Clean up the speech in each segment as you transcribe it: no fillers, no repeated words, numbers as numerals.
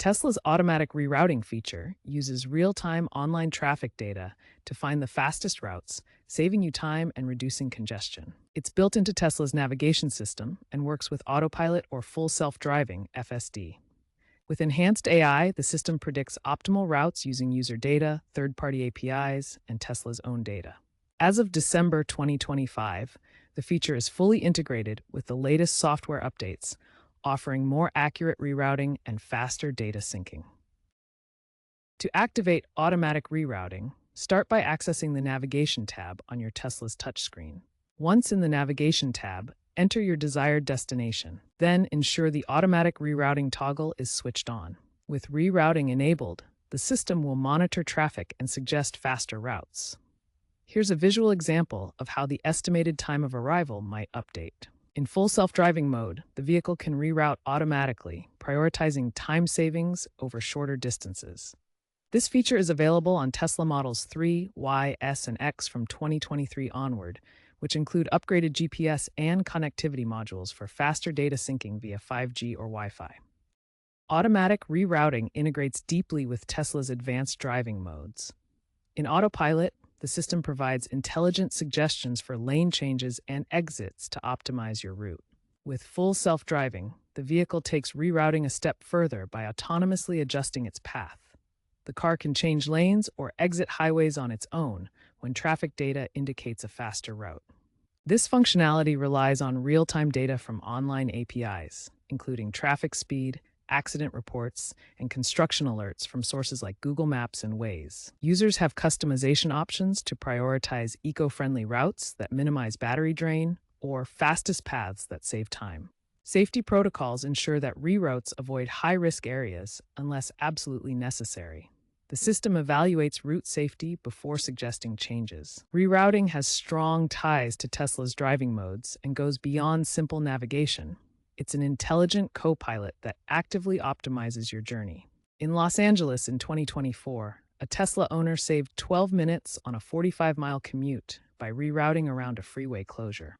Tesla's automatic rerouting feature uses real-time online traffic data to find the fastest routes, saving you time and reducing congestion. It's built into Tesla's navigation system and works with autopilot or full self-driving (FSD). With enhanced AI, the system predicts optimal routes using user data, third-party APIs, and Tesla's own data. As of December 2025, the feature is fully integrated with the latest software updates, offering more accurate rerouting and faster data syncing. To activate automatic rerouting, start by accessing the Navigation tab on your Tesla's touchscreen. Once in the Navigation tab, enter your desired destination. Then ensure the automatic rerouting toggle is switched on. With rerouting enabled, the system will monitor traffic and suggest faster routes. Here's a visual example of how the estimated time of arrival might update. In full self-driving mode, the vehicle can reroute automatically, prioritizing time savings over shorter distances. This feature is available on Tesla Models 3, Y, S, and X from 2023 onward, which include upgraded GPS and connectivity modules for faster data syncing via 5G or Wi-Fi. Automatic rerouting integrates deeply with Tesla's advanced driving modes. In autopilot, the system provides intelligent suggestions for lane changes and exits to optimize your route. With full self-driving, the vehicle takes rerouting a step further by autonomously adjusting its path. The car can change lanes or exit highways on its own when traffic data indicates a faster route. This functionality relies on real-time data from online APIs, including traffic speed, accident reports, and construction alerts from sources like Google Maps and Waze. Users have customization options to prioritize eco-friendly routes that minimize battery drain or fastest paths that save time. Safety protocols ensure that reroutes avoid high-risk areas unless absolutely necessary. The system evaluates route safety before suggesting changes. Rerouting has strong ties to Tesla's driving modes and goes beyond simple navigation. It's an intelligent co-pilot that actively optimizes your journey. In Los Angeles in 2024, a Tesla owner saved 12 minutes on a 45-mile commute by rerouting around a freeway closure.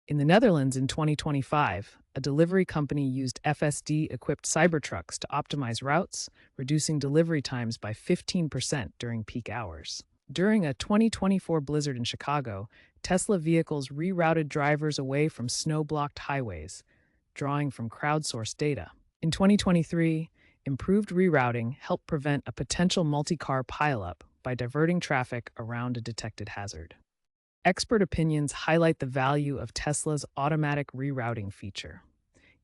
In the Netherlands in 2025, a delivery company used FSD-equipped Cybertrucks to optimize routes, reducing delivery times by 15% during peak hours. During a 2024 blizzard in Chicago, Tesla vehicles rerouted drivers away from snow-blocked highways, drawing from crowdsourced data. In 2023, improved rerouting helped prevent a potential multi-car pileup by diverting traffic around a detected hazard. Expert opinions highlight the value of Tesla's automatic rerouting feature.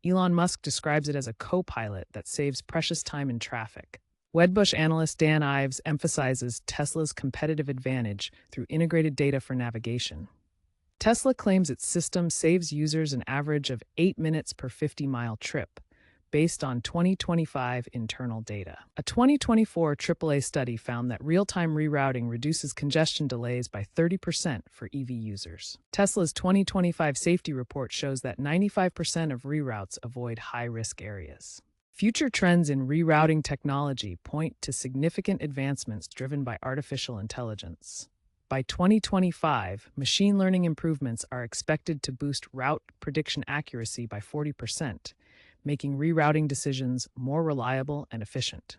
Elon Musk describes it as a co-pilot that saves precious time in traffic. Wedbush analyst Dan Ives emphasizes Tesla's competitive advantage through integrated data for navigation. Tesla claims its system saves users an average of 8 minutes per 50-mile trip, based on 2025 internal data. A 2024 AAA study found that real-time rerouting reduces congestion delays by 30% for EV users. Tesla's 2025 safety report shows that 95% of reroutes avoid high-risk areas. Future trends in rerouting technology point to significant advancements driven by artificial intelligence. By 2025, machine learning improvements are expected to boost route prediction accuracy by 40%, making rerouting decisions more reliable and efficient.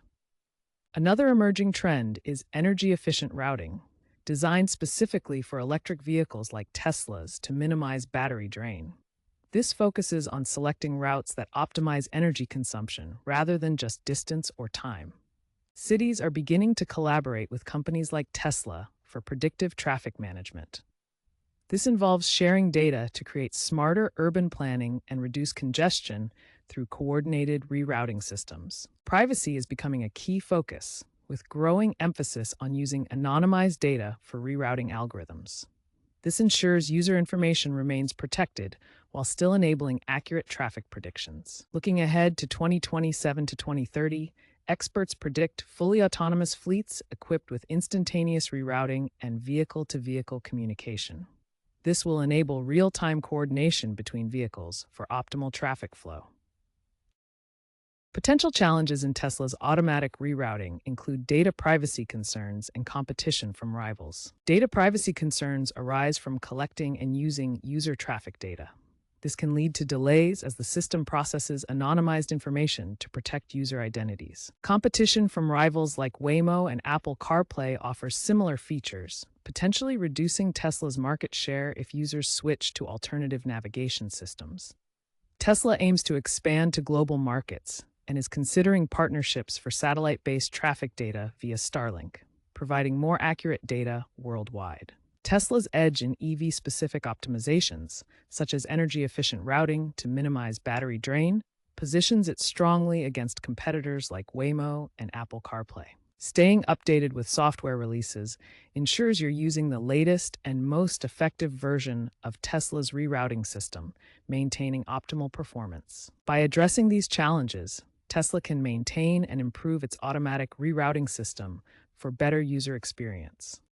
Another emerging trend is energy-efficient routing, designed specifically for electric vehicles like Tesla's to minimize battery drain. This focuses on selecting routes that optimize energy consumption rather than just distance or time. Cities are beginning to collaborate with companies like Tesla for predictive traffic management. This involves sharing data to create smarter urban planning and reduce congestion through coordinated rerouting systems. Privacy is becoming a key focus, with growing emphasis on using anonymized data for rerouting algorithms. This ensures user information remains protected while still enabling accurate traffic predictions. Looking ahead to 2027 to 2030, experts predict fully autonomous fleets equipped with instantaneous rerouting and vehicle-to-vehicle communication. This will enable real-time coordination between vehicles for optimal traffic flow. Potential challenges in Tesla's automatic rerouting include data privacy concerns and competition from rivals. Data privacy concerns arise from collecting and using user traffic data. This can lead to delays as the system processes anonymized information to protect user identities. Competition from rivals like Waymo and Apple CarPlay offers similar features, potentially reducing Tesla's market share if users switch to alternative navigation systems. Tesla aims to expand to global markets and is considering partnerships for satellite-based traffic data via Starlink, providing more accurate data worldwide. Tesla's edge in EV-specific optimizations, such as energy-efficient routing to minimize battery drain, positions it strongly against competitors like Waymo and Apple CarPlay. Staying updated with software releases ensures you're using the latest and most effective version of Tesla's rerouting system, maintaining optimal performance. By addressing these challenges, Tesla can maintain and improve its automatic rerouting system for better user experience.